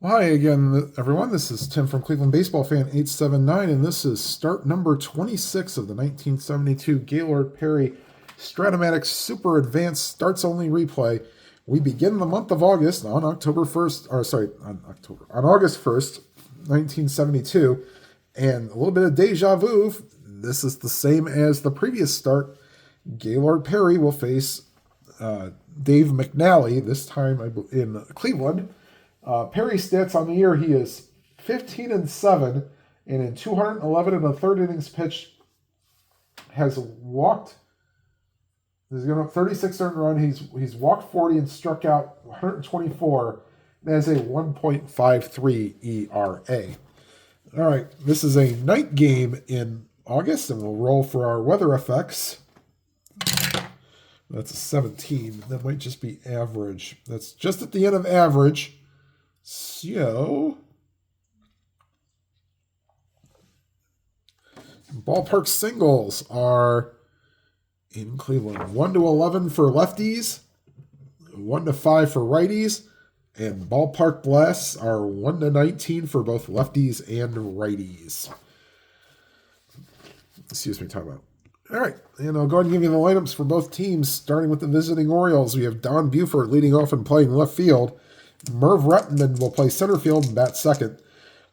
Well, hi again, everyone. This is Tim from Cleveland Baseball Fan 879, and this is start number 26 of the 1972 Gaylord Perry Stratomatic Super Advanced Starts Only Replay. We begin the month of August on on August 1st, 1972, and a little bit of deja vu. This is the same as the previous start. Gaylord Perry will face Dave McNally, this time in Cleveland. Perry's stats on the year, he is 15-7, and in 211 and a third innings pitched, has walked. He's going up 36 earned run. He's walked 40 and struck out 124. And has a 1.53 ERA. All right, this is a night game in August, and we'll roll for our weather effects. That's a 17. That might just be average. That's just at the end of average. So, ballpark singles are in Cleveland 1-11 for lefties, 1-5 for righties, and ballpark blasts are 1-19 for both lefties and righties. Excuse me, time out. All right, and I'll go ahead and give you the lineups for both teams, starting with the visiting Orioles. We have Don Buford leading off and playing left field. Merv Rettenman will play center field and bat second.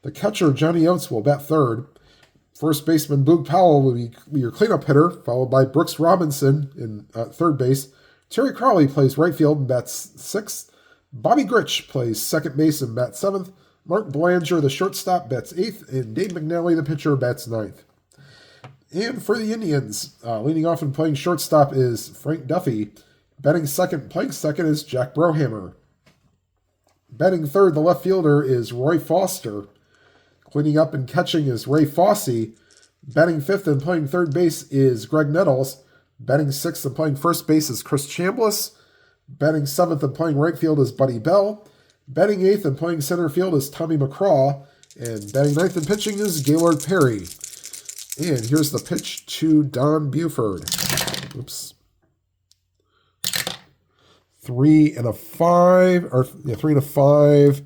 The catcher, Johnny Oates, will bat third. First baseman, Boog Powell, will be your cleanup hitter, followed by Brooks Robinson in third base. Terry Crowley plays right field and bats sixth. Bobby Grich plays second base and bats seventh. Mark Belanger, the shortstop, bats eighth. And Dave McNally, the pitcher, bats ninth. And for the Indians, leading off and playing shortstop is Frank Duffy. Batting second, playing second is Jack Brohammer. Batting third, the left fielder is Roy Foster. Cleaning up and catching is Ray Fosse. Batting fifth and playing third base is Greg Nettles. Batting sixth and playing first base is Chris Chambliss. Batting seventh and playing right field is Buddy Bell. Batting eighth and playing center field is Tommy McCraw. And batting ninth and pitching is Gaylord Perry. And here's the pitch to Don Buford. Oops. 3-5.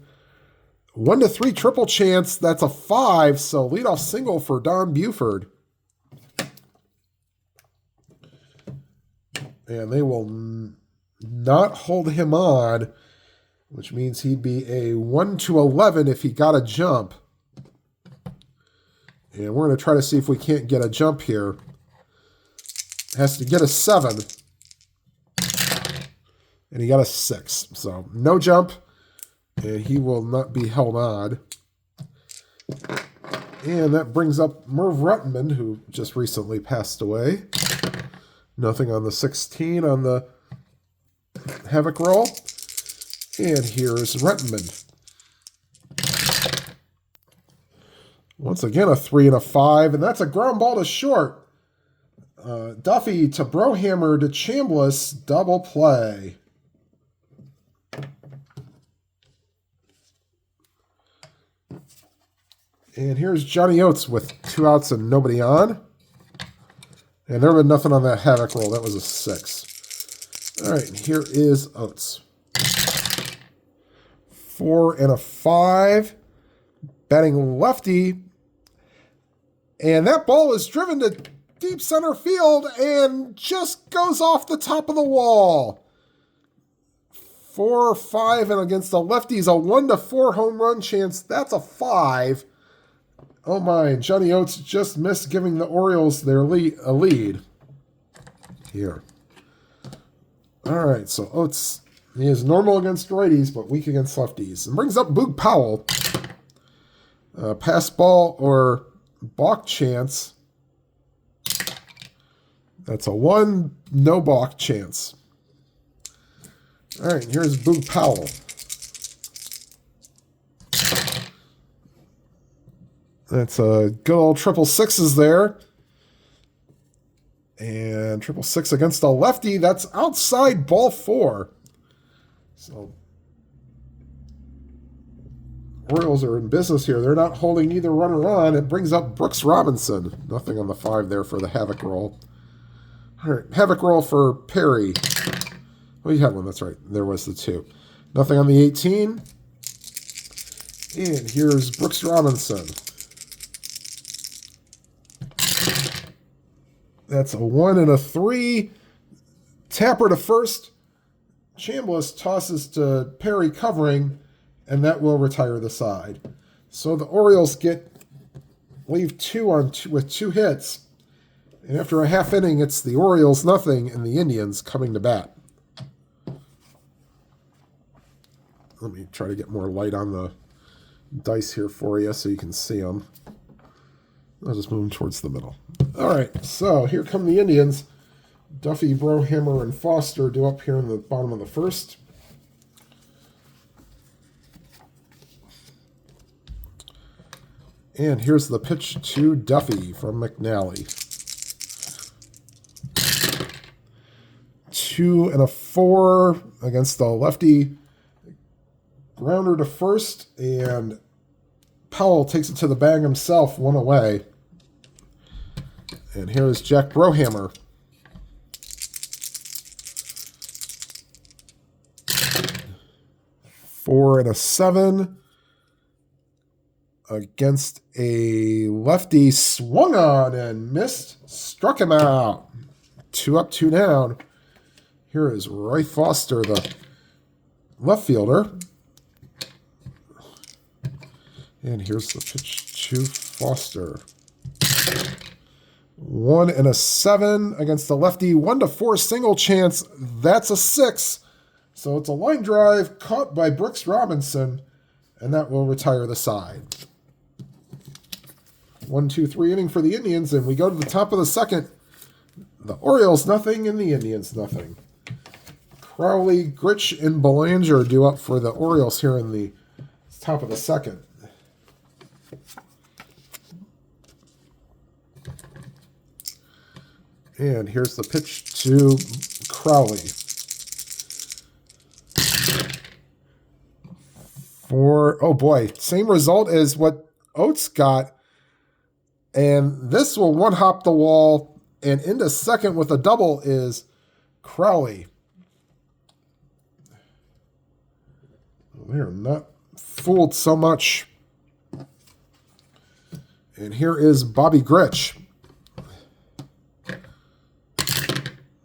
1-3 triple chance. That's a 5. So leadoff single for Don Buford. And they will not hold him on, which means he'd be a 1-11 if he got a jump. And we're going to try to see if we can't get a jump here. Has to get a 7. And he got a 6. So no jump. And he will not be held on. And that brings up Merv Rettenman, who just recently passed away. Nothing on the 16 on the Havoc roll. And here's Rettenman. Once again, a 3 and a 5, and that's a ground ball to short. Duffy to Brohammer to Chambliss, double play. And here's Johnny Oates with 2 outs and nobody on. And there was nothing on that Havoc roll. That was a 6. All right, here is Oates. 4 and a 5. Batting lefty. And that ball is driven to deep center field and just goes off the top of the wall. 4 or 5, and against the lefties, a 1-4 home run chance. That's a 5. Oh my, Johnny Oates just missed giving the Orioles their lead. Here. All right, so Oates, he is normal against righties, but weak against lefties. And brings up Boog Powell. Pass ball or balk chance. That's a 1, no balk chance. All right, here's Boog Powell. That's a good old 666s there. And 666 against a lefty. That's outside ball 4. So Orioles are in business here. They're not holding either runner on. It brings up Brooks Robinson. Nothing on the 5 there for the Havoc roll. All right, Havoc roll for Perry. Oh, you had one. That's right. There was the 2. Nothing on the 18. And here's Brooks Robinson. That's a 1 and a 3. Tapper to first. Chambliss tosses to Perry covering, and that will retire the side. So the Orioles leave 2 on 2 with 2 hits. And after a half inning, it's the Orioles nothing and the Indians coming to bat. Let me try to get more light on the dice here for you so you can see them. I'll just move them towards the middle. All right, so here come the Indians. Duffy, Brohammer, and Foster due up here in the bottom of the first. And here's the pitch to Duffy from McNally. 2 and a 4 against the lefty. Grounder to first, and Powell takes it to the bag himself, 1 away. And here's Jack Brohammer. Four and a 7 against a lefty, swung on and missed, struck him out. 2 up, 2 down. Here is Roy Foster, the left fielder. And here's the pitch to Foster. 1 and a 7 against the lefty. 1 to 4 single chance. That's a 6. So it's a line drive caught by Brooks Robinson, and that will retire the side. 1, 2, 3 inning for the Indians, and we go to the top of the second. The Orioles nothing and the Indians nothing. Crowley, Grich, and Belanger due up for the Orioles here in the top of the second. And here's the pitch to Crowley. Oh boy, same result as what Oates got. And this will one-hop the wall, and into second with a double is Crowley. We are not fooled so much. And here is Bobby Grich.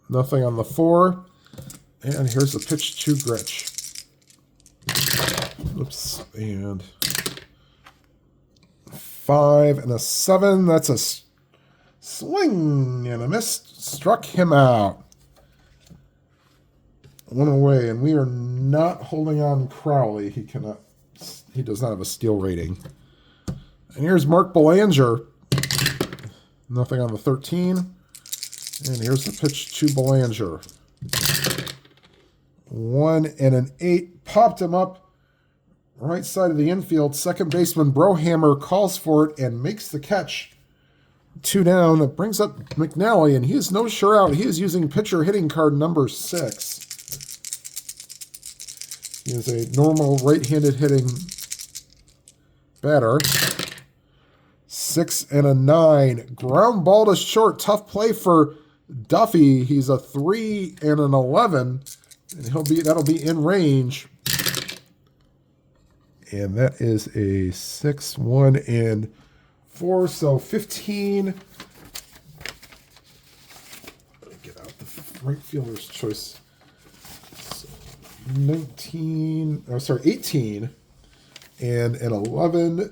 Nothing on the 4. And here's the pitch to Grich. Oops. And 5 and a 7. That's a swing and a miss. Struck him out. 1 away. And we are not holding on Crowley. He does not have a steal rating. And here's Mark Belanger. Nothing on the 13. And here's the pitch to Belanger. 1 and an 8. Popped him up. Right side of the infield. Second baseman Brohammer calls for it and makes the catch. 2 down. It brings up McNally, and he is no sure out. He is using pitcher hitting card number 6. He is a normal right-handed hitting batter. 6 and a 9. Ground ball to short. Tough play for Duffy. He's a 3 and an 11. And that'll be in range. And that is a 6, 1, and 4. So 15. Get out the right fielder's choice. So 18 and an 11.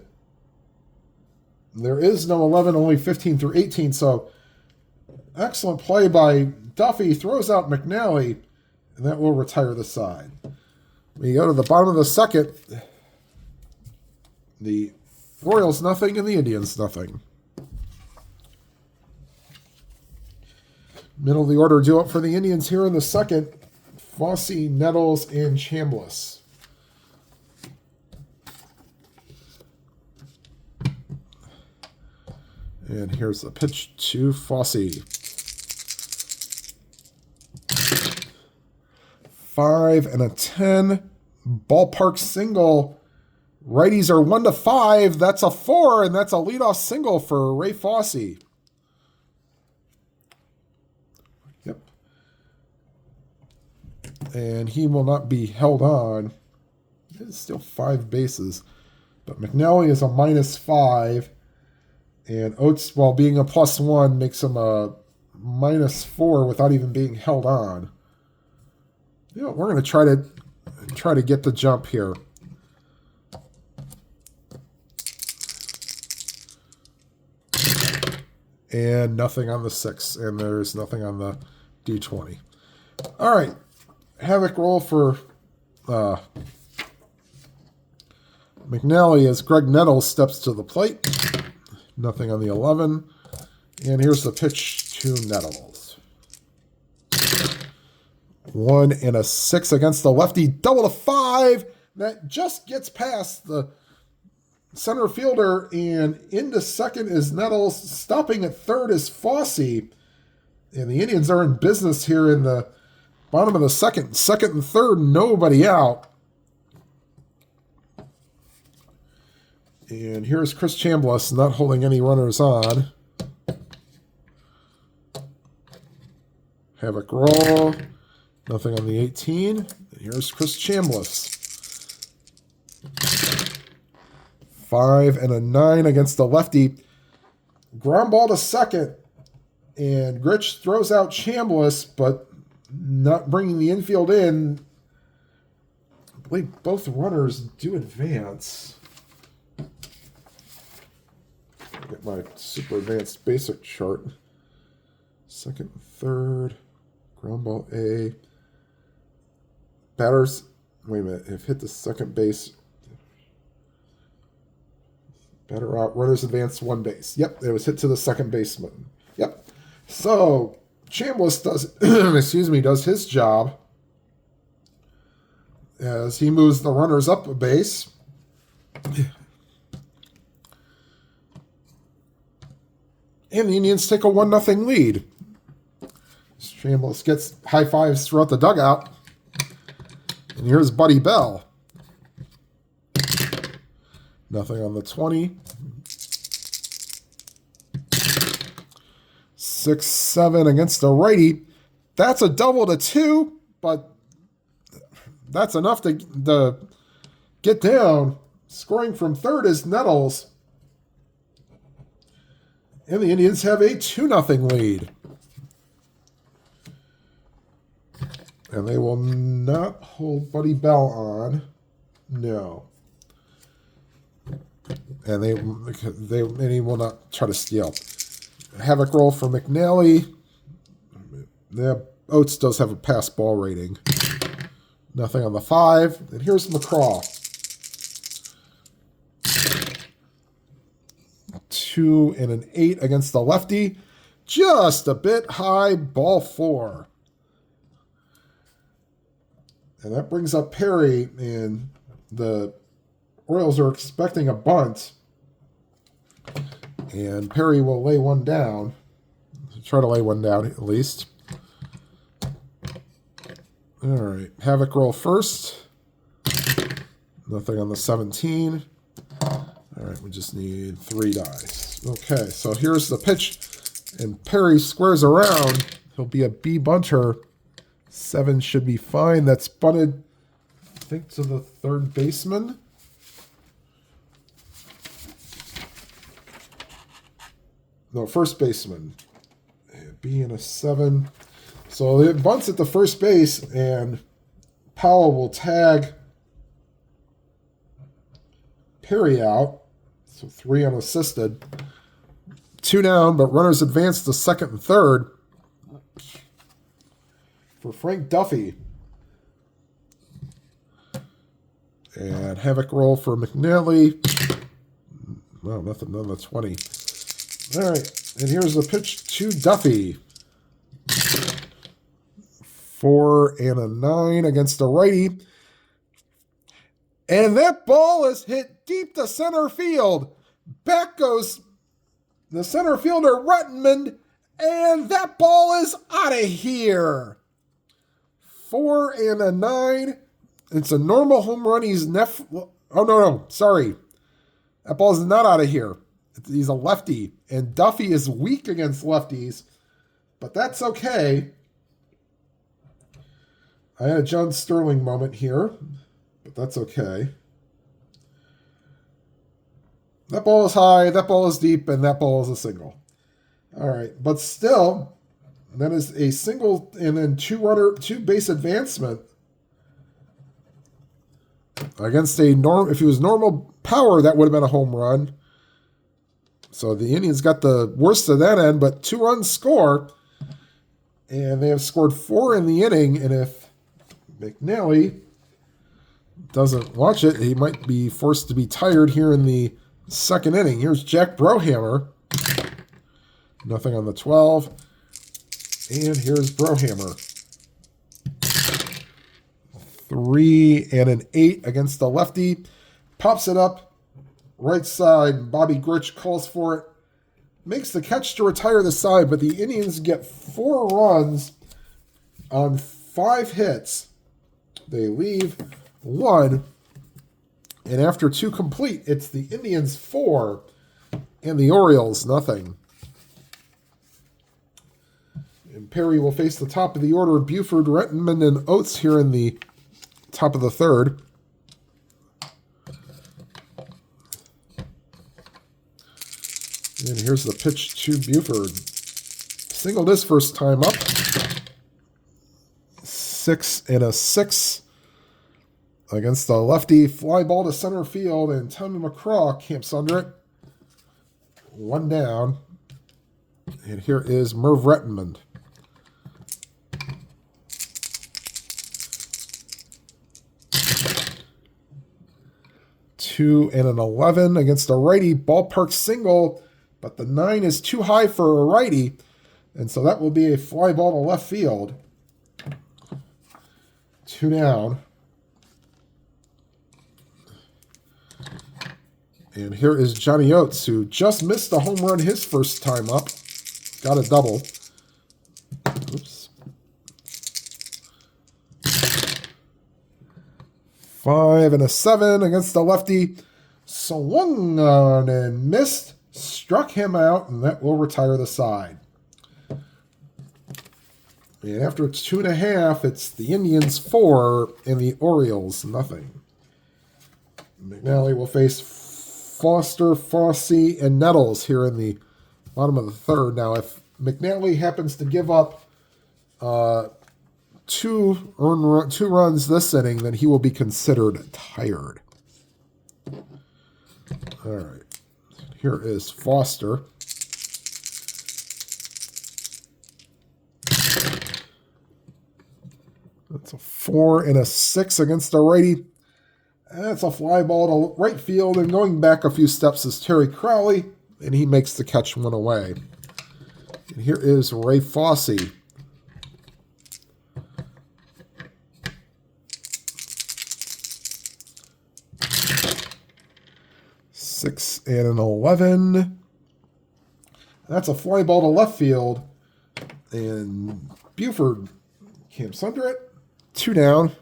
There is no 11, only 15 through 18. So excellent play by Duffy. Throws out McNally, and that will retire the side. We go to the bottom of the second. The Orioles nothing and the Indians nothing. Middle of the order due up for the Indians here in the second. Fossey, Nettles, and Chambliss. And here's the pitch to Fossey. 5 and a 10. Ballpark single. Righties are 1 to 5. That's a 4, and that's a leadoff single for Ray Fossey. Yep. And he will not be held on. There's still 5 bases. But McNally is a -5. And Oates, while being a +1, makes him a -4 without even being held on. You know, we're going to try to get the jump here. And nothing on the 6, and there's nothing on the D20. All right, Havoc roll for McNally as Greg Nettles steps to the plate. Nothing on the 11. And here's the pitch to Nettles. 1 and a 6 against the lefty. Double to 5. That just gets past the center fielder, and into second is Nettles. Stopping at third is Fossey. And the Indians are in business here in the bottom of the second. Second and third, nobody out. And here's Chris Chambliss not holding any runners on. Havoc roll. Nothing on the 18. And here's Chris Chambliss. 5 and a 9 against the lefty. Ground ball to second. And Grich throws out Chambliss, but not bringing the infield in. I believe both runners do advance. Get my super advanced basic chart. Second and third. Ground ball A. Batters. Wait a minute. Have hit the second base. Batter out. Runners advance 1 base. Yep. It was hit to the second baseman. Yep. So Chambliss does does his job as he moves the runners up a base. And the Indians take a 1-0 lead. Chambliss gets high fives throughout the dugout. And here's Buddy Bell. Nothing on the 20. 6-7 against the righty. That's a double to 2, but that's enough to get down. Scoring from third is Nettles. And the Indians have a 2-0 lead. And they will not hold Buddy Bell on. No. And he will not try to steal. Havoc roll for McNally. Yeah, Oates does have a pass ball rating. Nothing on the 5. And here's McCraw. 2 and an 8 against the lefty. Just a bit high, ball 4. And that brings up Perry, and the Orioles are expecting a bunt. And Perry will lay one down. Try to lay one down at least. All right. Havoc roll first. Nothing on the 17. All right. We just need 3 dice. Okay. So here's the pitch. And Perry squares around. He'll be a B bunter. 7 should be fine. That's bunted, I think, to the third baseman. No, first baseman. B and a 7. So it bunts at the first base, and Powell will tag Perry out. So 3 unassisted. 2 down, but runners advance to second and third. For Frank Duffy. And Havoc roll for McNally. Well, nothing on the 20. All right, and here's the pitch to Duffy. 4 and a 9 against the righty. And that ball is hit deep to center field. Back goes the center fielder, Rettenmund, and that ball is out of here. 4 and a 9. It's a normal home run. Sorry. That ball is not out of here. He's a lefty, and Duffy is weak against lefties, but that's okay. I had a John Sterling moment here, but that's okay. That ball is high, that ball is deep, and that ball is a single. All right, but still, that is a single and then two base advancement against a norm. If he was normal power, that would have been a home run. So the Indians got the worst of that end, but 2 runs score, and they have scored 4 in the inning. And if McNally doesn't watch it, he might be forced to be tired here in the second inning. Here's Jack Brohammer. Nothing on the 12. And here's Brohammer. 3 and an 8 against the lefty. Pops it up. Right side. Bobby Grich calls for it. Makes the catch to retire the side, but the Indians get 4 runs on 5 hits. They leave 1. And after 2 complete, it's the Indians 4 and the Orioles nothing. And Perry will face the top of the order. Buford, Rettenman, and Oates here in the top of the third. And here's the pitch to Buford. Singled his first time up. 6 and a 6 against the lefty. Fly ball to center field, and Tommy McCraw camps under it. 1 down. And here is Merv Rettenman. 2 and an 11 against a righty. Ballpark single, but the 9 is too high for a righty, and so that will be a fly ball to left field. 2 down. And here is Johnny Oates, who just missed a home run his first time up. Got a double. Oops. 5 and a 7 against the lefty. Swung on and missed. Struck him out, and that will retire the side. And after it's 2.5, it's the Indians 4 and the Orioles nothing. McNally will face Foster, Fossey, and Nettles here in the bottom of the third. Now, if McNally happens to give up 2 runs this inning, then he will be considered tired. All right. Here is Foster. That's a 4 and a 6 against a righty. That's a fly ball to right field, and going back a few steps is Terry Crowley, and he makes the catch 1 away. And here is Ray Fossey. Six and an 11. That's a fly ball to left field, and Buford camps under it. 2 down.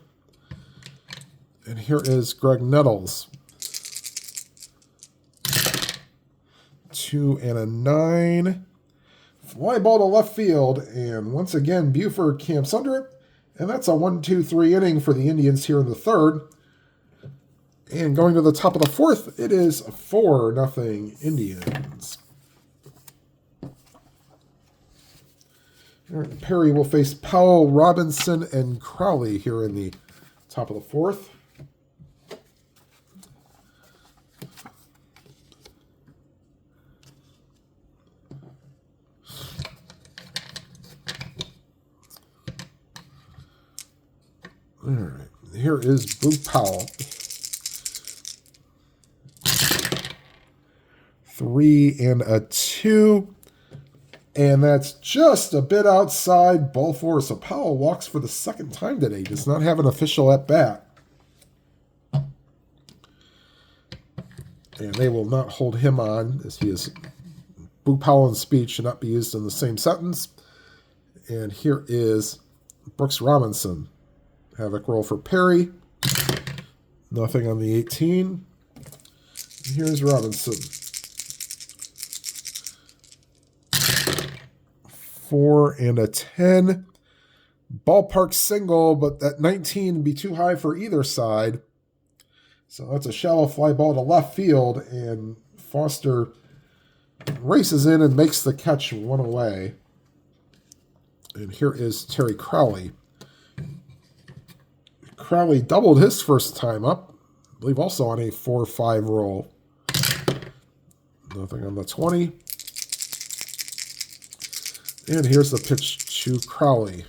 And here is Greg Nettles. 2 and a 9. Fly ball to left field, and once again, Buford camps under it. And that's a 1-2-3 inning for the Indians here in the third. And going to the top of the fourth, it is 4-0 Indians. Perry will face Powell, Robinson, and Crowley here in the top of the fourth. All right, here is Boo Powell. 3 and a 2. And that's just a bit outside ball 4. So Powell walks for the second time today. Does not have an official at bat. And they will not hold him on, as he is. Boo Powell and speech should not be used in the same sentence. And here is Brooks Robinson. Havoc roll for Perry. Nothing on the 18. And here's Robinson. 4 and a 10. Ballpark single, but that 19 would be too high for either side. So that's a shallow fly ball to left field, and Foster races in and makes the catch 1 away. And here is Terry Crowley. Crowley doubled his first time up. I believe also on a 4-5 roll. Nothing on the 20. And here's the pitch to Crowley.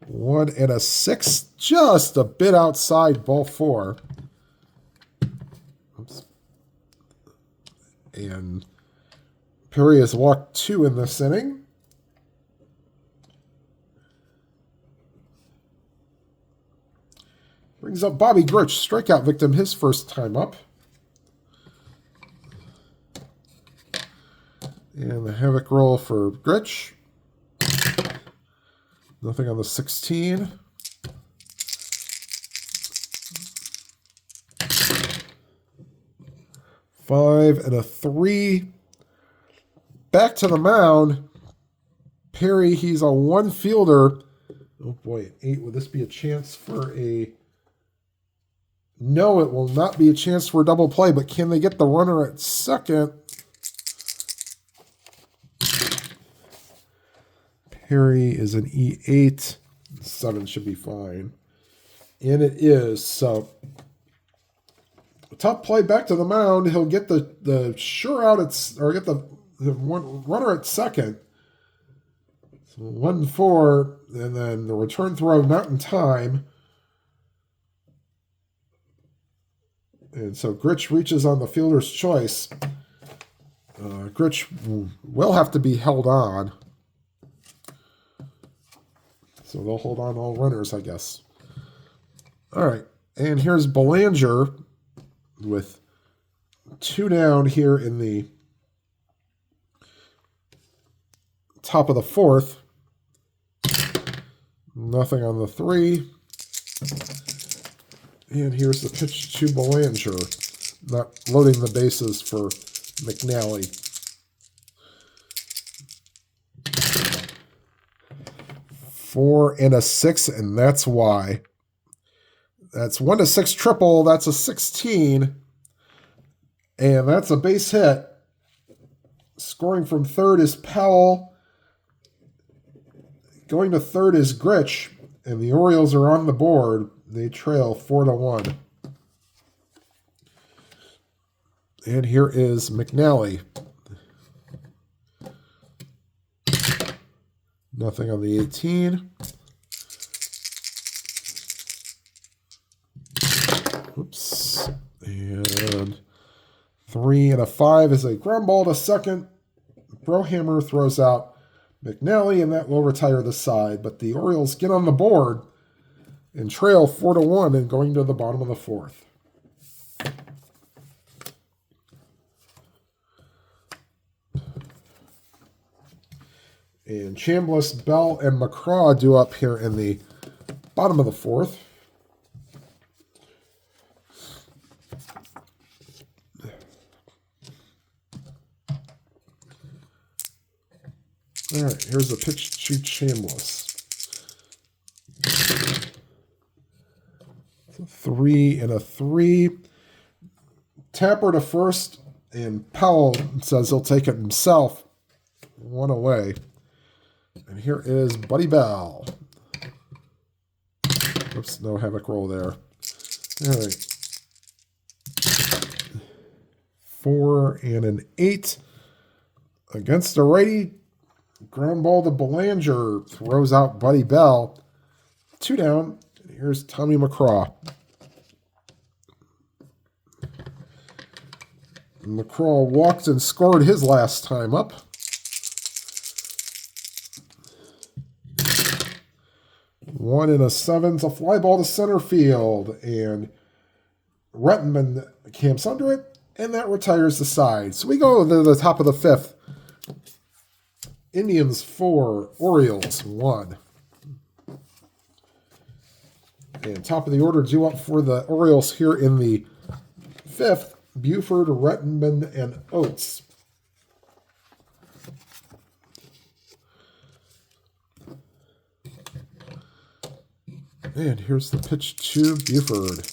1 and a 6, just a bit outside ball 4. Oops. And Perry has walked 2 in this inning. Brings up Bobby Grich, strikeout victim, his first time up. And the havoc roll for Grich. Nothing on the 16. Five and a 3. Back to the mound. Perry, he's a 1 fielder. Oh boy, at 8. Would this be a chance for a... No, it will not be a chance for a double play, but can they get the runner at second? Perry is an E8. 7 should be fine. And it is. So, tough play back to the mound. He'll get the sure out at, or get the one runner at second. So 1-4, and then the return throw not in time. And so Grich reaches on the fielder's choice. Grich will have to be held on. So they'll hold on all runners, I guess. All right. And here's Belanger with 2 down here in the top of the 4th. Nothing on the 3. And here's the pitch to Belanger. Not loading the bases for McNally. Four and a 6, and that's why. That's 1-6 triple. That's a 16. And that's a base hit. Scoring from third is Powell. Going to third is Grich. And the Orioles are on the board. They trail 4-1. And here is McNally. Nothing on the 18. Oops. And 3 and a 5 is a ground ball to second. Brohammer throws out McNally, and that will retire the side. But the Orioles get on the board and trail 4-1 and going to the bottom of the 4th. And Chambliss, Bell, and McCraw do up here in the bottom of the 4th. All right, here's a pitch to Chambliss. 3 and a 3. Tapper to first, and Powell says he'll take it himself. 1 away. And here is Buddy Bell. Oops, no havoc roll there. All right. 4 and an 8. Against the righty, ground ball to Belanger. Throws out Buddy Bell. 2 down. And here's Tommy McCraw. McCraw walked and scored his last time up. 1 and a 7's a fly ball to center field, and Rettenman camps under it, and that retires the side. So we go to the top of the 5th. Indians 4, Orioles 1. And top of the order due up for the Orioles here in the 5th, Buford, Rettenman, and Oates. And here's the pitch to Buford.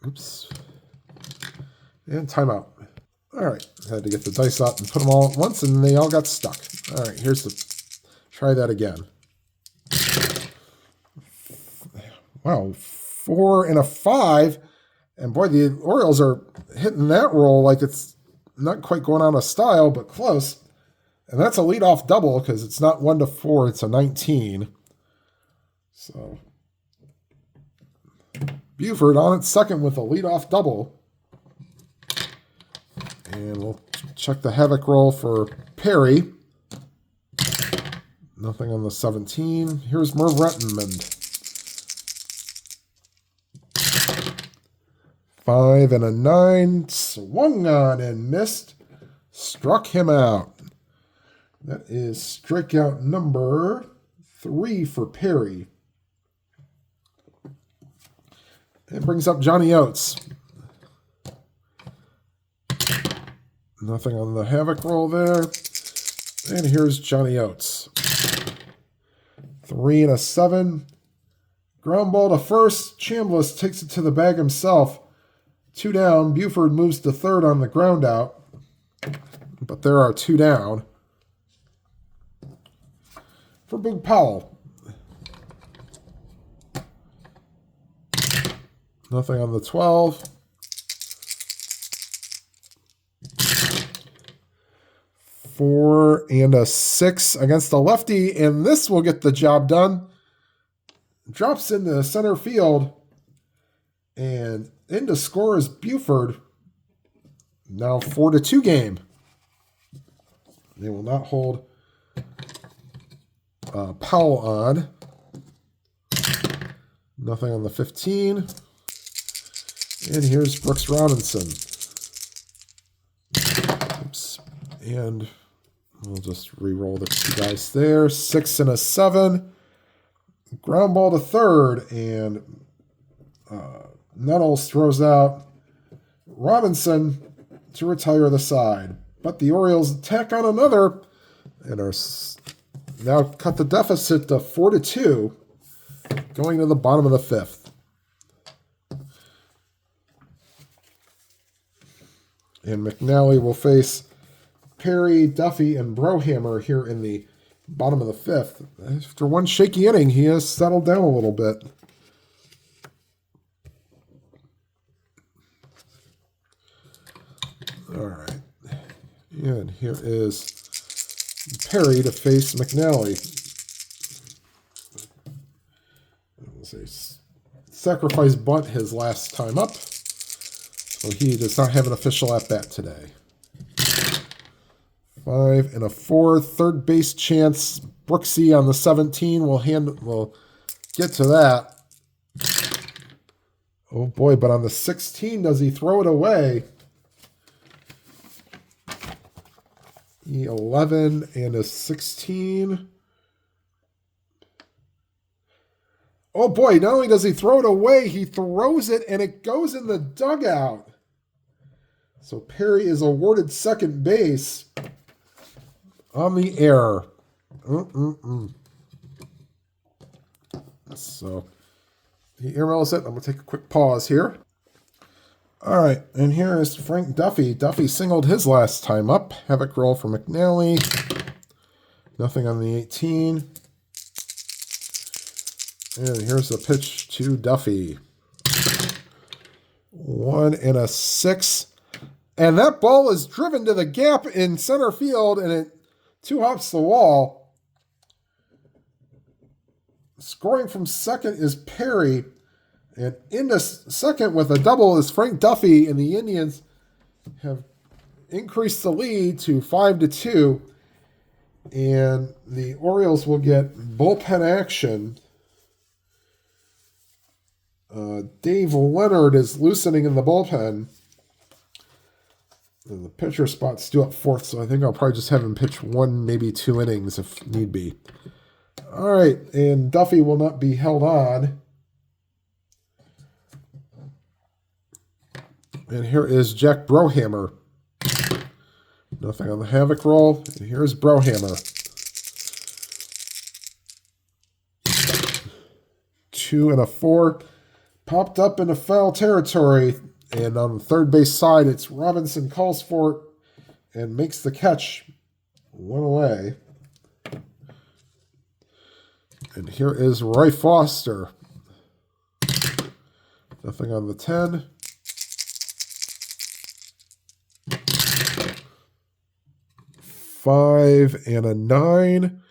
Oops. And timeout. All right, had to get the dice out and put them all at once, and they all got stuck. All right, try that again. Wow, 4 and a 5. And boy, the Orioles are hitting that roll like it's not quite going out of style, but close. And that's a leadoff double because it's not 1 to 4, it's a 19. So Buford on its second with a leadoff double. And we'll check the havoc roll for Perry. Nothing on the 17. Here's Merv Rettenmund. 5 and a 9. Swung on and missed. Struck him out. That is strikeout number 3 for Perry. It brings up Johnny Oates. Nothing on the havoc roll there. And here's Johnny Oates. 3 and a 7. Ground ball to first. Chambliss takes it to the bag himself. 2 down. Buford moves to third on the ground out. But there are 2 down. For Boog Powell. Nothing on the 12. 4 and a 6 against the lefty, and this will get the job done. Drops into center field, and in to score is Buford. Now 4-2 game. They will not hold Powell on. Nothing on the 15. And here's Brooks Robinson. Oops. And we'll just re-roll the 2 guys there. 6 and a 7. Ground ball to third. And Nettles throws out Robinson to retire the side. But the Orioles tack on another and are now cut the deficit to 4-2 going to the bottom of the 5th. And McNally will face Perry, Duffy, and Brohammer here in the bottom of the 5th. After one shaky inning, he has settled down a little bit. All right. And here is Perry to face McNally. It was a sacrifice bunt his last time up. So he does not have an official at-bat today. 5 and a 4. Third base chance. Brooksy on the 17. We'll get to that. Oh boy, but on the 16, does he throw it away? 11 and a 16. Oh boy, not only does he throw it away, he throws it and it goes in the dugout. So Perry is awarded second base on the air. So he airmails it. I'm going to take a quick pause here. All right, and here is Frank Duffy. Duffy singled his last time up. Havoc roll for McNally. Nothing on the 18. And here's the pitch to Duffy. 1 and a 6. And that ball is driven to the gap in center field, and it 2-hops the wall. Scoring from second is Perry. And into second with a double is Frank Duffy, and the Indians have increased the lead to 5-2. And the Orioles will get bullpen action. Dave Leonard is loosening in the bullpen. And the pitcher spot's still up fourth, so I think I'll probably just have him pitch 1, maybe 2 innings if need be. All right, and Duffy will not be held on. And here is Jack Brohammer. Nothing on the havoc roll. And here's Brohammer. 2 and a 4. Popped up into foul territory. And on the third base side, it's Robinson calls for it and makes the catch. One away. And here is Roy Foster. Nothing on the 10. Five and a 9.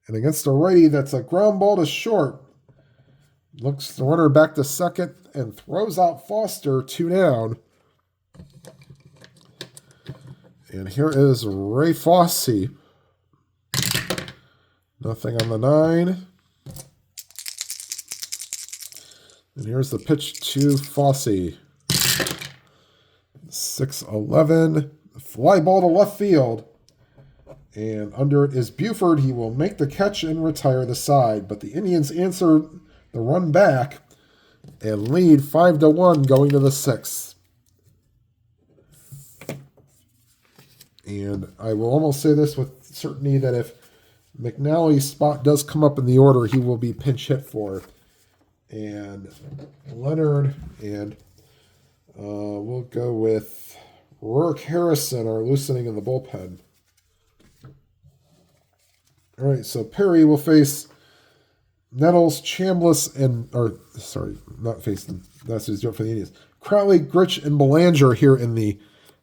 And against a righty, that's a ground ball to short. Looks the runner back to second and throws out Foster, 2 down. And here is Ray Fosse. Nothing on the 9. And here's the pitch to Fosse. 6-11. Fly ball to left field. And under it is Buford. He will make the catch and retire the side. But the Indians answer the run back and lead 5-1 going to the 6th. And I will almost say this with certainty that if McNally's spot does come up in the order, he will be pinch hit for. And Leonard and we'll go with Rourke Harrison are loosening in the bullpen. All right, so Perry will face Nettles, Chambliss, not face them. That's who's doing for the Indians. Crowley, Grich, and Belanger here in the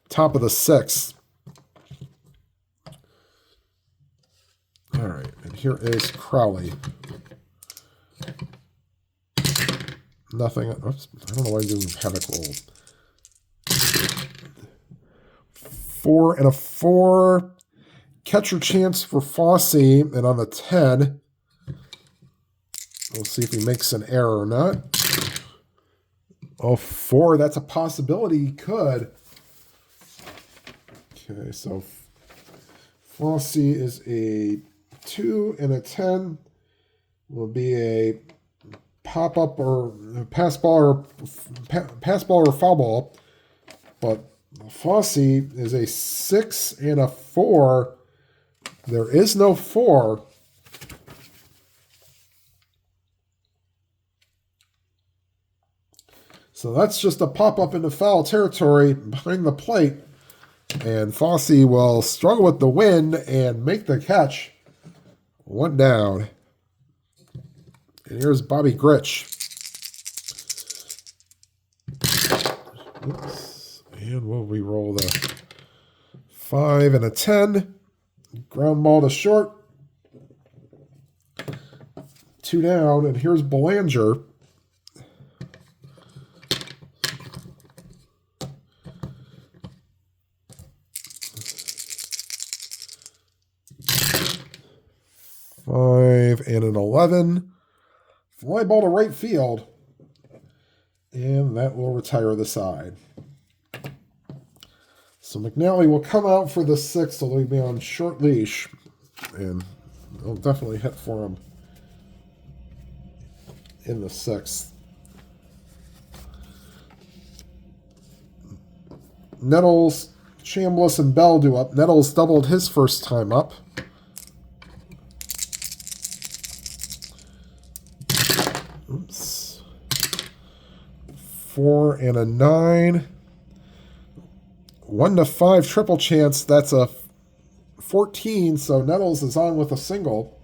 top of the 6th. All right, and here is Crowley. Nothing. Oops, I don't know why I'm doing Havoc roll. 4 and a 4. Catcher chance for Fosse, and on the 10, we'll see if he makes an error or not. Oh, 4, that's a possibility. He could. Okay, so Fosse is a 2 and a 10. Will be a pop-up or pass ball or foul ball. But Fosse is a 6 and a 4. There is no 4. So that's just a pop-up into foul territory behind the plate. And Fosse will struggle with the wind and make the catch. 1 down. And here's Bobby Grich. Oops. And we'll re-roll the 5 and a 10. Ground ball to short. 2 down. And here's Belanger. Five and an 11. Fly ball to right field. And that will retire the side. So McNally will come out for the 6th, so they'll be on short leash. And they'll definitely hit for him in the 6th. Nettles, Chambliss, and Bell do up. Nettles doubled his first time up. Oops. 4 and a 9. 1 to 5 triple chance. That's a 14, so Nettles is on with a single.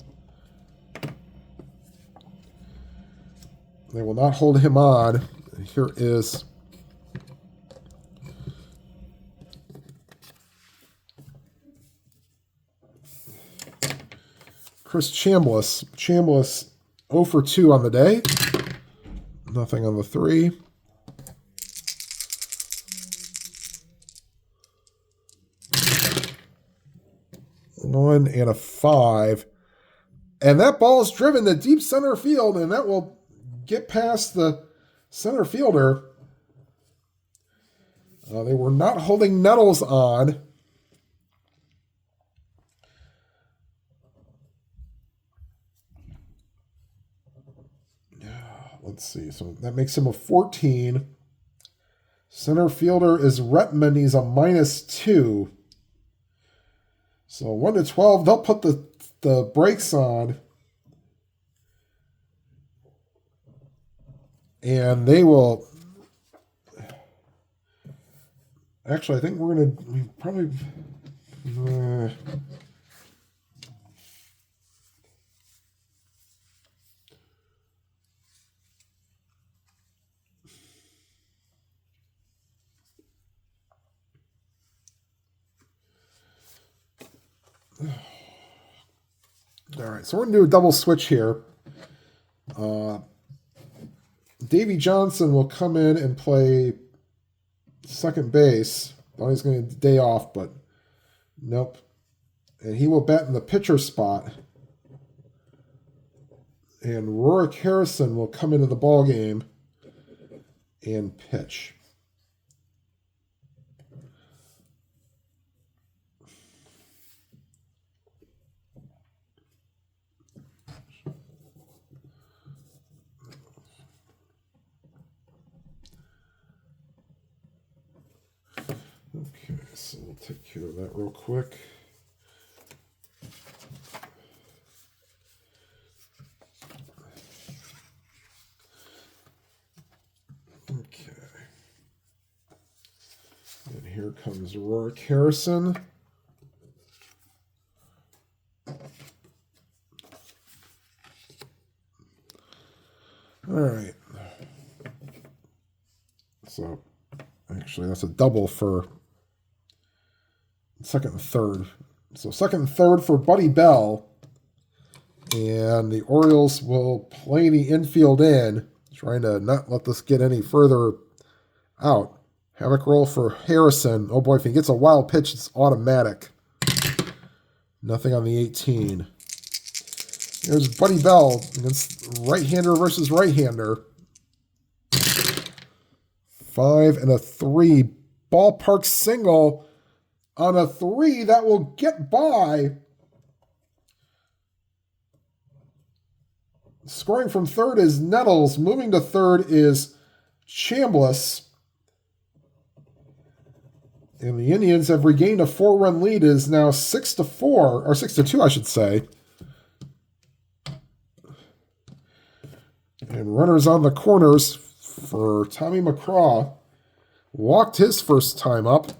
They will not hold him on. Here is Chris Chambliss. Chambliss 0 for 2 on the day. Nothing on the 3. One and a 5. And that ball is driven to deep center field, and that will get past the center fielder. They were not holding Nettles on. Let's see. So that makes him a 14. Center fielder is Retman. He's a -2. So 1 to 12, they'll put the brakes on. And they will Actually, I think we probably... All right, so we're going to do a double switch here. Davey Johnson will come in and play second base. Thought he's going to day off, but nope. And he will bat in the pitcher spot. And Rorik Harrison will come into the ball game and pitch. Okay, so we'll take care of that real quick. Okay. And here comes Rorik Harrison. All right. So, actually, that's a double for second and third. So, second and third for Buddy Bell. And the Orioles will play the infield in, trying to not let this get any further out. Havoc roll for Harrison. Oh boy, if he gets a wild pitch, it's automatic. Nothing on the 18. Here's Buddy Bell against right-hander versus right-hander. 5 and a 3. Ballpark single on a 3 that will get by. Scoring from third is Nettles. Moving to third is Chambliss. And the Indians have regained a 4-run lead. It is now 6-4, or 6-2, I should say. And runners on the corners for Tommy McCraw. Walked his first time up.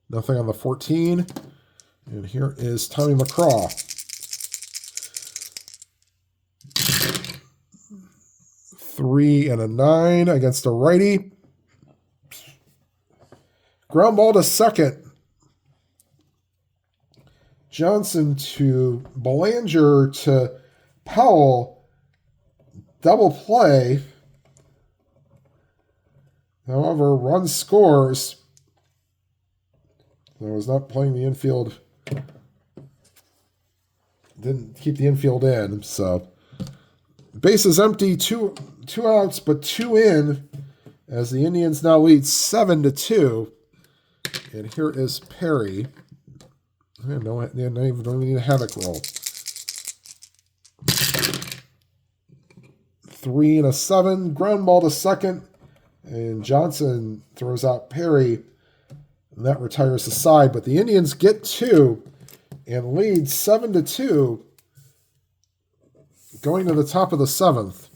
Nothing on the 14. And here is Tommy McCraw. 3 and a 9 against a righty. Ground ball to second. Johnson to Belanger to Powell. Double play. However, run scores. I was not playing the infield. Didn't keep the infield in, so base is empty, two outs, but 2 in, as the Indians now lead 7-2. And here is Perry. I don't even need a havoc roll. 3 and a 7, ground ball to second, and Johnson throws out Perry, and that retires the side. But the Indians get 2 and lead 7-2. Going to the top of the 7th.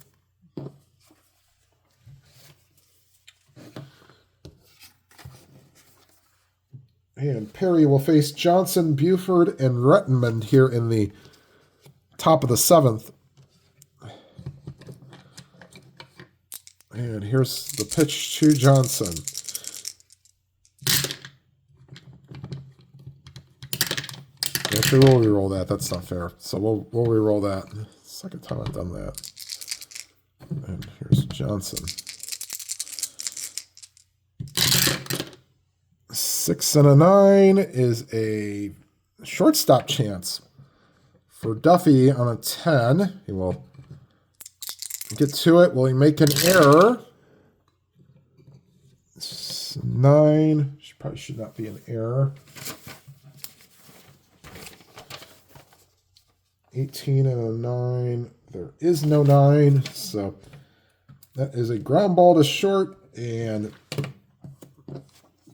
And Perry will face Johnson, Buford, and Rettenmund here in the top of the 7th. And here's the pitch to Johnson. Actually, we'll re-roll that. That's not fair. So we'll re-roll that. Second time I've done that. And here's Johnson. 6 and a 9 is a shortstop chance for Duffy on a 10. He will get to it. Will he make an error? 9. Probably should not be an error. 18 and a 9. There is no 9. So that is a ground ball to short, and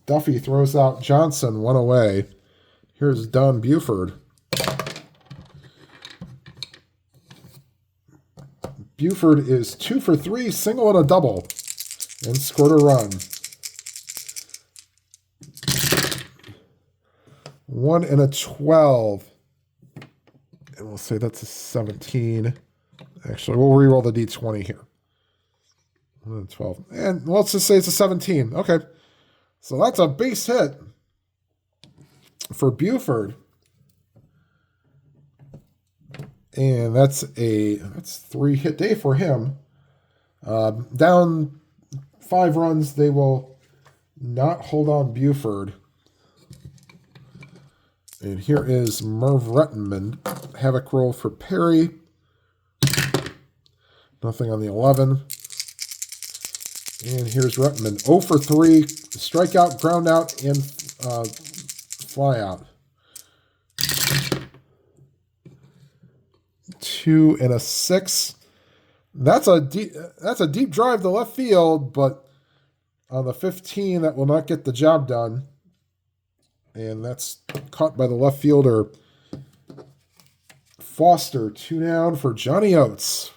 Duffy throws out Johnson, 1 away. Here's Don Buford. Buford is 2 for 3, single and a double. and scored a run. 1 and a 12. And we'll say that's a 17. Actually, we'll re-roll the D20 here. 1 and 12. And let's just say it's a 17. Okay. So that's a base hit for Buford. And that's 3-hit day for him. Down 5 runs, they will not hold on Buford. And here is Merv Rettenman. Havoc roll for Perry. Nothing on the 11. And here's Rettenman. 0 for 3. Strikeout, ground out, and fly out. 2 and a 6. That's a deep drive to left field, but on the 15, that will not get the job done. And that's caught by the left fielder, Foster. 2 down for Johnny Oates.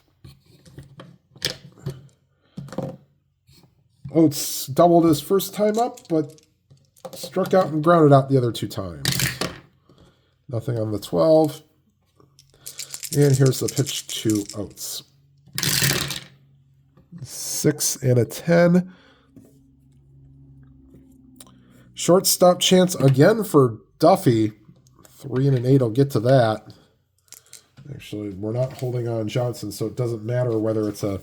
Oates doubled his first time up, but struck out and grounded out the other 2 times. Nothing on the 12. And here's the pitch to Oates. 6 and a 10. Shortstop chance again for Duffy. 3 and an 8 will get to that. Actually, we're not holding on Johnson, so it doesn't matter whether it's a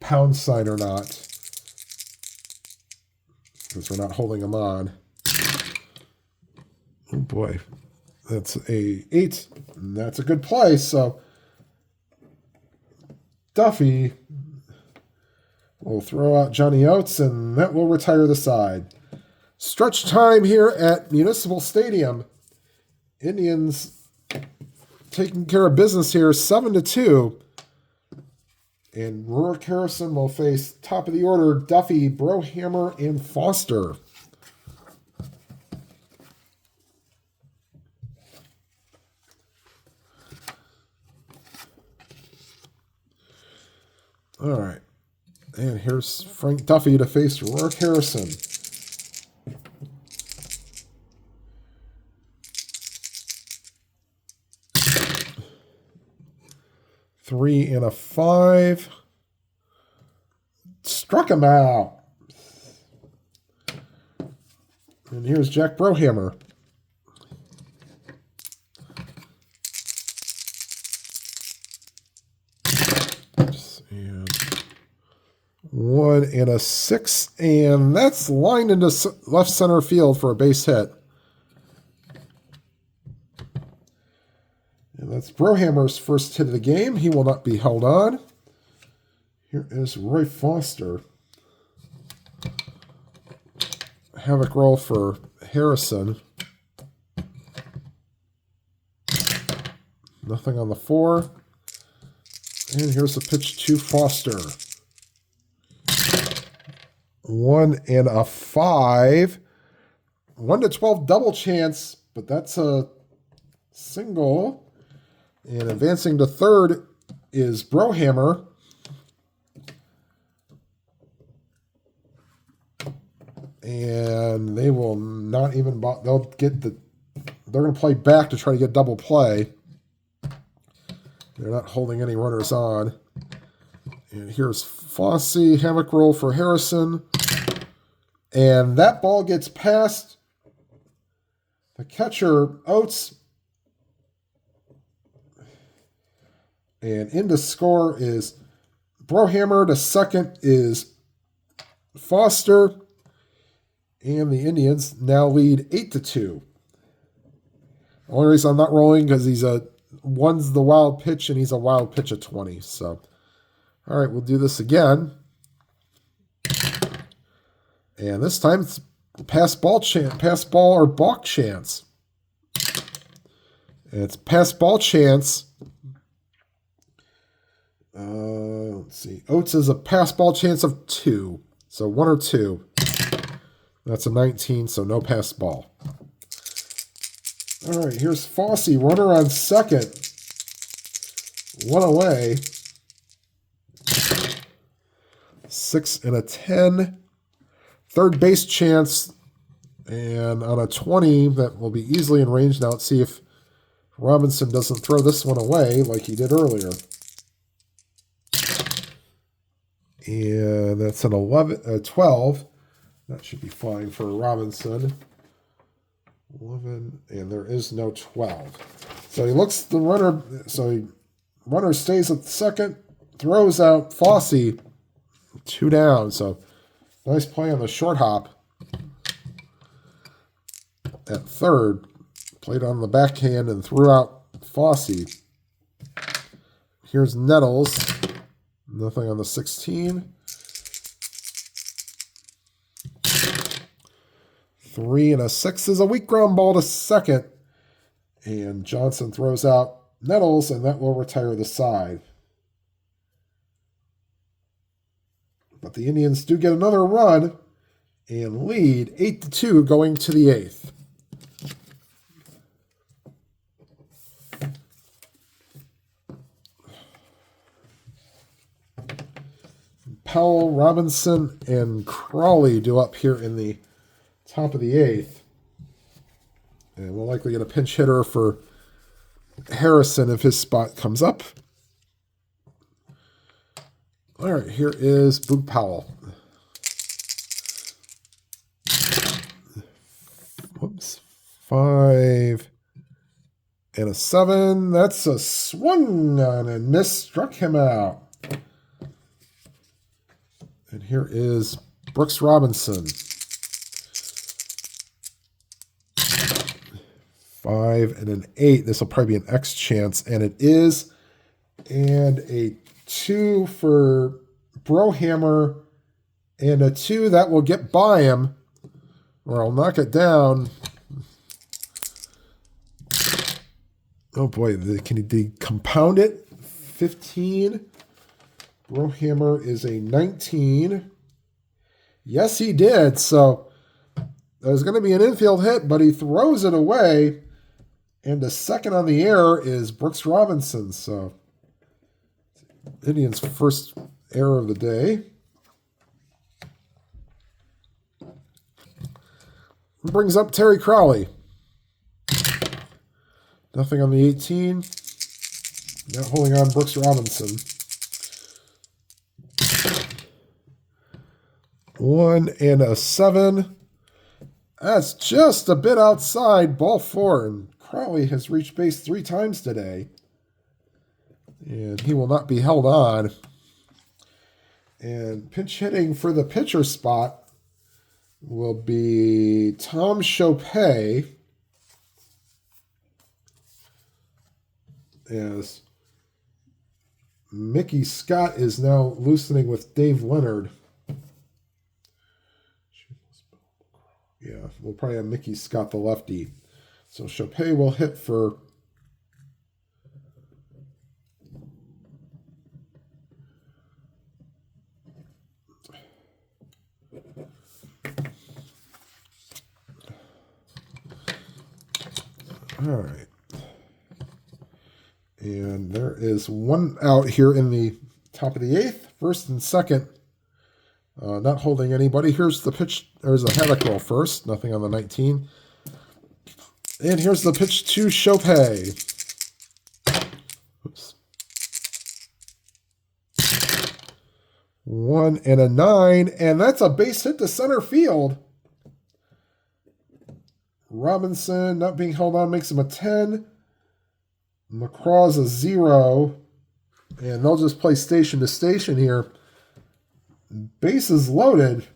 pound sign or not, because we're not holding him on. Oh boy, that's a 8, and that's a good play. So Duffy will throw out Johnny Oates, and that will retire the side. Stretch time here at Municipal Stadium. Indians taking care of business here, 7-2. And Rurik Harrison will face top of the order Duffy, Brohammer, and Foster. All right. And here's Frank Duffy to face Rurik Harrison. Three and a 5. Struck him out. And here's Jack Brohammer. And 1 and a 6. And that's lined into left center field for a base hit. And that's Brohammer's first hit of the game. He will not be held on. Here is Roy Foster. Havoc roll for Harrison. Nothing on the 4. And here's the pitch to Foster. 1 and a 5. 1-12 double chance, but that's a single. And advancing to third is Brohammer. And they will not even, they'll get they're going to play back to try to get double play. They're not holding any runners on. And here's Fosse, havoc roll for Harrison. And that ball gets past the catcher, Oates. And in to score is Brohammer. To second is Foster. And the Indians now lead 8-2. The only reason I'm not rolling because one's the wild pitch and he's a wild pitch at 20. So, all right, we'll do this again. And this time it's pass ball or balk chance. And it's pass ball chance. Let's see. Oates is a pass ball chance of 2. So 1 or 2. That's a 19, so no pass ball. All right, here's Fosse, runner on second. 1 away. 6 and a 10. Third base chance. And on a 20, that will be easily in range. Now let's see if Robinson doesn't throw this one away like he did earlier. And that's an 12. That should be fine for Robinson. 11, and there is no 12. So he looks the runner. So runner stays at second, throws out Fosse, 2 down. So nice play on the short hop at third. Played on the backhand and threw out Fosse. Here's Nettles. Nothing on the 16. 3 and a 6 is a weak ground ball to second. And Johnson throws out Nettles, and that will retire the side. But the Indians do get another run and lead 8-2 going to the 8th. Powell, Robinson, and Crawley do up here in the top of the 8th. And we'll likely get a pinch hitter for Harrison if his spot comes up. All right, here is Boog Powell. Whoops. 5 and a 7. That's a swung on and miss. Struck him out. And here is Brooks Robinson. 5 and an 8. This will probably be an X chance, and it is. And a 2 for Brohammer, and a 2 that will get by him, or I'll knock it down. Oh boy, did he compound it? 15. Brohammer is a 19. Yes, he did. So there's going to be an infield hit, but he throws it away. And the second on the air is Brooks Robinson. So Indians' first error of the day. Brings up Terry Crowley. Nothing on the 18. Not holding on Brooks Robinson. 1 and a 7. That's just a bit outside. Ball 4. And Crowley has reached base 3 times today. And he will not be held on. And pinch hitting for the pitcher spot will be Tom Chopay. As Mickey Scott is now loosening with Dave Leonard. Yeah, we'll probably have Mickey Scott the lefty. So Chopay will hit for all right. And there is 1 out here in the top of the 8th. First and second. Not holding anybody. Here's the pitch. There's a Haddock roll first. Nothing on the 19. And here's the pitch to Chopay. Oops. 1 and a 9. And that's a base hit to center field. Robinson not being held on makes him a 10. McCraw's a 0. And they'll just play station to station here. Bases loaded.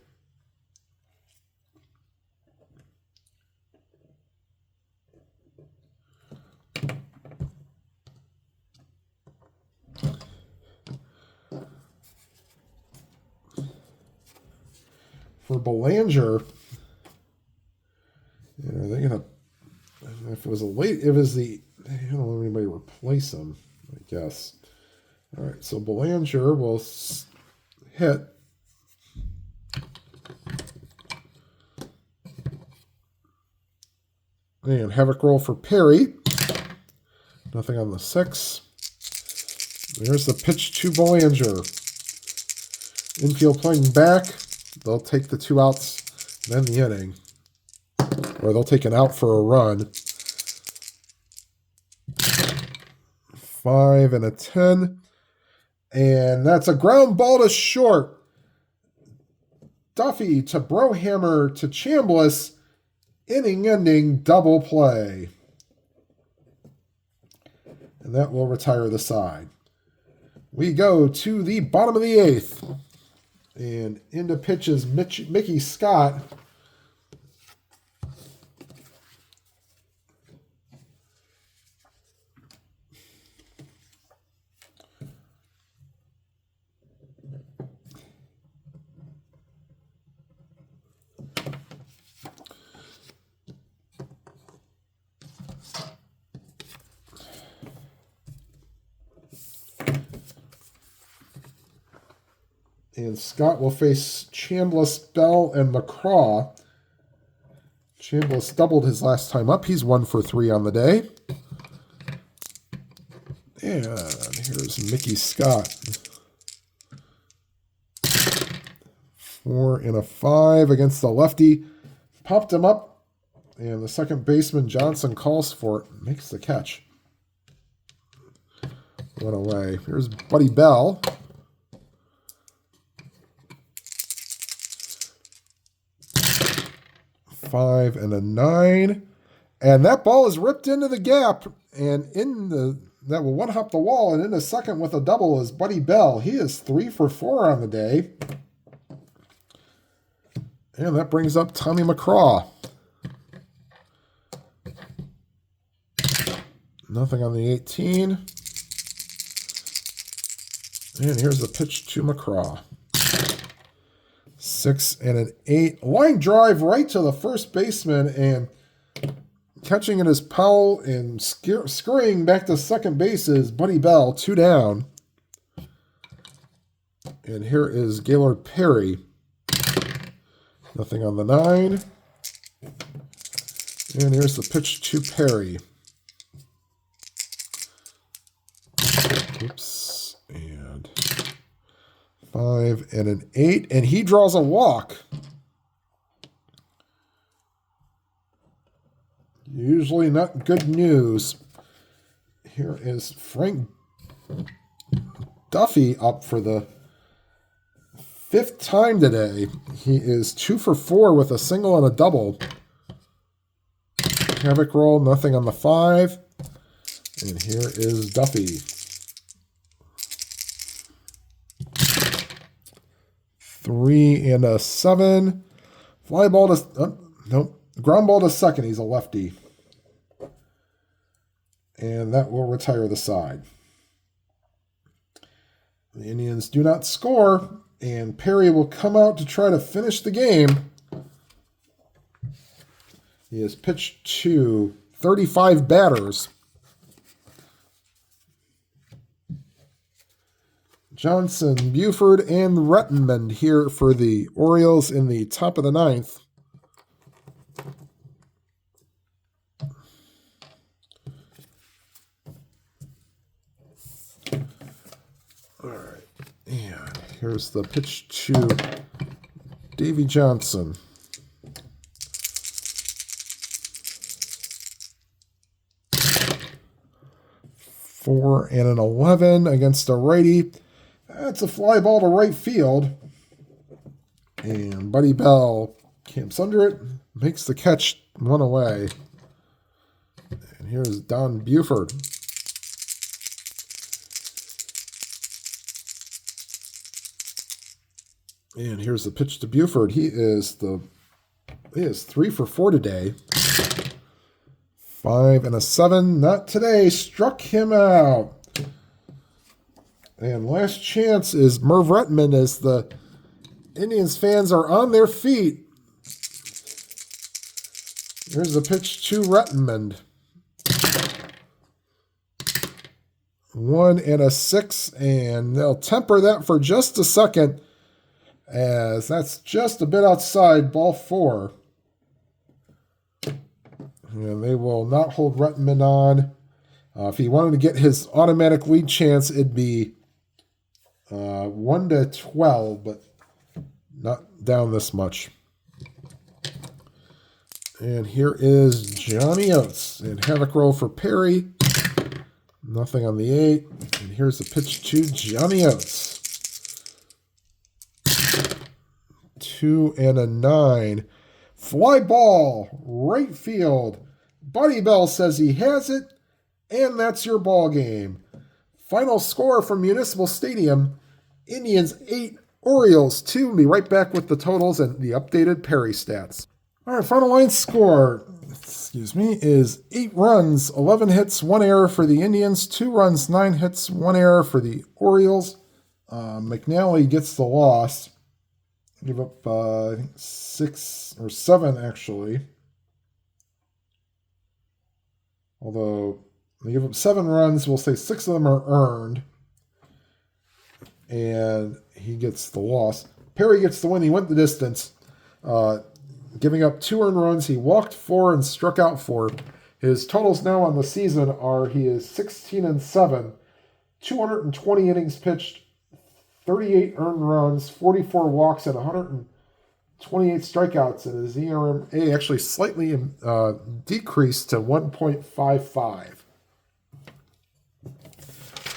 For Belanger, are they gonna? If it was a late, if it was the, I don't know if anybody replace him. I guess. All right, so Belanger will hit. And Havoc roll for Perry. Nothing on the 6. There's the pitch to Belanger. Infield playing back. They'll take the 2 outs and end the inning. Or they'll take an out for a run. 5 and a 10. And that's a ground ball to short. Duffy to Brohammer to Chambliss. Inning-ending double play. And that will retire the side. We go to the bottom of the 8th. And into pitches Mickey Scott. And Scott will face Chambliss, Bell, and McCraw. Chambliss doubled his last time up. He's 1 for 3 on the day. And here's Mickey Scott. 4 and a 5 against the lefty. Popped him up. And the second baseman, Johnson, calls for it. Makes the catch. 1 away. Here's Buddy Bell. 5 and a 9. And that ball is ripped into the gap. And that will one-hop the wall. And in a second with a double is Buddy Bell. He is 3 for 4 on the day. And that brings up Tommy McCraw. Nothing on the 18. And here's the pitch to McCraw. 6 and an 8. Line drive right to the first baseman, and catching it is Powell, and scurrying back to second base is Buddy Bell, 2 down. And here is Gaylord Perry. Nothing on the 9. And here's the pitch to Perry. Oops. And 5 and an 8. And he draws a walk. Usually not good news. Here is Frank Duffy up for the 5th time today. He is 2 for 4 with a single and a double. Havoc roll, nothing on the 5. And here is Duffy. 3 and a 7. Fly ball to... nope. Ground ball to second. He's a lefty. And that will retire the side. The Indians do not score. And Perry will come out to try to finish the game. He has pitched to 35 batters. Johnson, Buford, and Rettenmund here for the Orioles in the top of the 9th. All right, and here's the pitch to Davy Johnson. 4 and an 11 against a righty. That's a fly ball to right field. And Buddy Bell camps under it, makes the catch, 1 away. And here's Don Buford. And here's the pitch to Buford. He is 3 for 4 today. 5 and a 7. Not today. Struck him out. And last chance is Merv Rettenmund as the Indians fans are on their feet. Here's the pitch to Rettenmund. 1 and a 6. And they'll temper that for just a second, as that's just a bit outside, ball 4. And they will not hold Rettenmund on. If he wanted to get his automatic lead chance, it'd be 1 to 12, but not down this much. And here is Johnny Oates and Havoc roll for Perry. Nothing on the 8. And here's the pitch to Johnny Oates. 2 and a 9. Fly ball, right field. Buddy Bell says he has it, and that's your ball game. Final score from Municipal Stadium, Indians 8, Orioles 2. We'll be right back with the totals and the updated Perry stats. All right, final line score, is 8 runs, 11 hits, 1 error for the Indians, 2 runs, 9 hits, 1 error for the Orioles. McNally gets the loss. Give up, I think, 6 or 7, actually. Although they give up 7 runs, we'll say 6 of them are earned. And he gets the loss. Perry gets the win. He went the distance. Giving up 2 earned runs. He walked 4 and struck out 4. His totals now on the season are he is 16 and 7, 220 innings pitched, 38 earned runs, 44 walks, and 128 strikeouts. And his ERA actually slightly decreased to 1.55.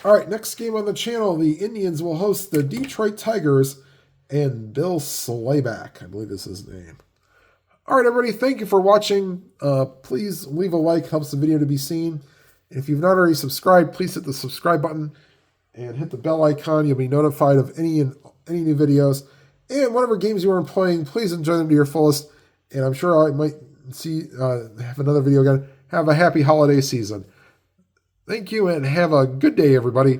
All right, next game on the channel, the Indians will host the Detroit Tigers and Bill Slayback, I believe is his name. All right, everybody, thank you for watching. Please leave a like, helps the video to be seen. If you've not already subscribed, please hit the subscribe button and hit the bell icon. You'll be notified of any new videos. And whatever games you are playing, please enjoy them to your fullest. And I'm sure I might have another video again. Have a happy holiday season. Thank you, and have a good day, everybody.